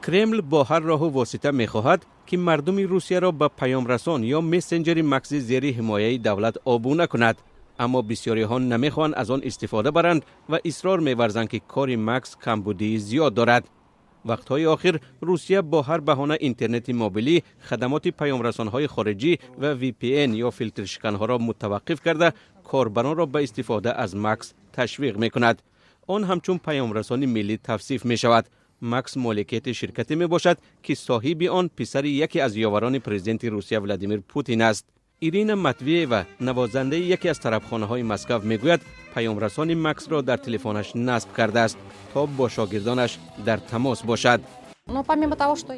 کرمل با هر راه و واسطه می‌خواهد که مردم روسیه را به پیامرسان یا مسنجر مکس زیر حمایه دولت آبونه کند، اما بسیاری ها نمی‌خواهند از آن استفاده برند و اصرار می‌ورزند که کار مکس کمبودی زیاد دارد. وقتهای آخر روسیه با هر بهانه اینترنت موبیلی، خدمات پیامرسان‌های خارجی و VPN یا فیلتر شکن‌ها را متوقف کرده کاربران را به استفاده از مکس تشویق می‌کند. آن همچون پیامرسان ملی توصیف می‌شود. مکس مالکیت شرکتی میباشد که صاحب آن پسر یکی از یاوران پرزیدنت روسیه ولادیمیر پوتین است. ایرینا ماتوییوا، نوازنده یکی از طربخانه‌های مسکو میگوید پیامرسان مکس را در تلفنش نصب کرده است تا با شاگردانش در تماس باشد.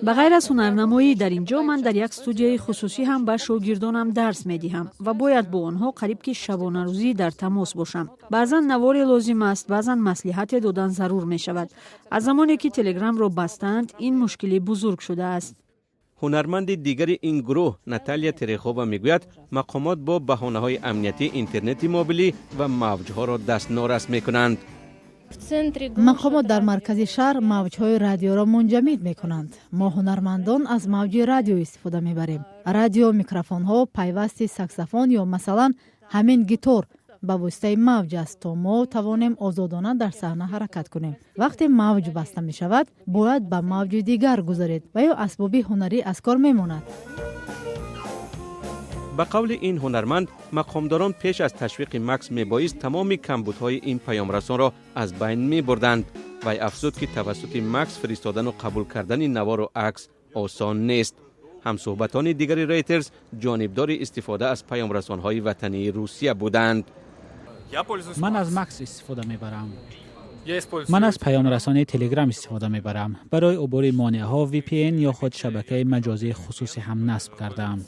به غیر از هنرنمایی در اینجا من در یک استودیوی خصوصی هم به شاگردانم درس میدهم و باید با آنها قریب که شبانه روزی در تماس باشم. بعضا نواری لازم است، بعضا مصلحت دادن ضرور می شود. از زمانی که تلگرام را بستند این مشکلی بزرگ شده است. هنرمند دیگر این گروه ناتالیا ترخووا میگوید مقامات با بهانه‌های امنیتی اینترنت موبیلی و موجها را دستنارس میکنند. مقامات در مرکز شهر موجهای رادیو را منجمد می کنند. ما هنرمندان از موج رادیو استفاده می بریم. رادیو، میکروفون ها، پیوست ساکسافون یا مثلا همین گیتار به واسطه موج است تا ما توانیم آزادانه در صحنه حرکت کنیم. وقتی موج بسته می شود باید به موج دیگر گذارید و یا اسباب هنری از کار می ماند. به قول این هنرمند، مقامداران پیش از تشویق مکس میبایست تمام کمبودهای این پیامرسان را از بین میبردند. و افزود که توسط مکس فرستادن و قبول کردن نوار و عکس آسان نیست. همصحبتان دیگر ریترز جانبدار استفاده از پیامرسان‌های وطنی روسیه بودند. من از مکس استفاده میبرم. من از پیامرسان تلگرام استفاده میبرم. برای عبور مانع‌ها VPN یا خود شبکه مجازی خصوصی هم نصب کردم.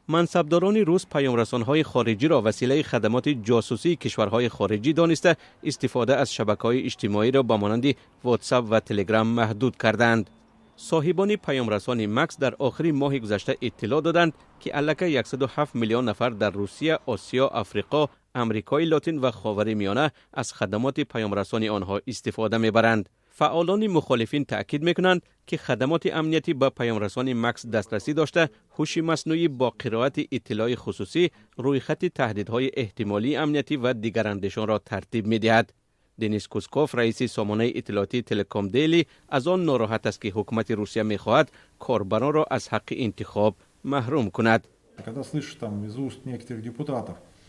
منصبداران روس پیامرسان‌های خارجی را وسیله خدمات جاسوسی کشورهای خارجی دانسته استفاده از شبکه‌های اجتماعی را با مانند واتساپ و تلگرام محدود کردند. صاحبان پیامرسان مکس در آخر ماه گذشته اطلاع دادند که الکی 107 میلیون نفر در روسیه، آسیا، آفریقا، امریکای لاتین و خاورمیانه از خدمات پیامرسان آنها استفاده می‌برند. فعالان مخالفین تأکید می‌کنند که خدمات امنیتی به پیامرسان مکس دسترسی داشته، هوش مصنوعی با قرائت اطلاع خصوصی روی خط تهدیدهای احتمالی امنیتی و دیگر اندیشان را ترتیب می‌دهد. دنیس کوسکوف رئیس سامانه اطلاعاتی تلکام دیلی از آن ناراحت است که حکومت روسیه می‌خواهد کاربران را از حق انتخاب محروم کند.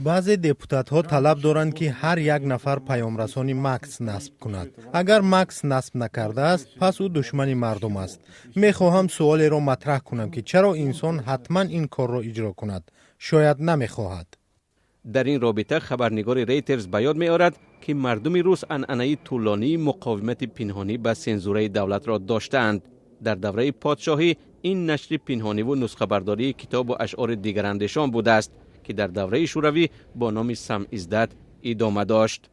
بعضی دپوتات ها طلب دارند که هر یک نفر پیامرسان مکس نصب کند. اگر مکس نصب نکرده است پس او دشمن مردم است. میخواهم سوالی را مطرح کنم که چرا انسان حتما این کار را اجرا کند؟ شاید نمیخواهد. در این رابطه خبرنگار ریترز به یاد می‌آورد که مردم روس عنعنه طولانی مقاومت پنهانی به سنزوره دولت را داشتند. در دوره پادشاهی این نشر پنهانی و نسخه برداری کتاب و اشعار دیگر اندیشان بوده است که در دوره شوروی با نام سم ازداد ادامه داشت.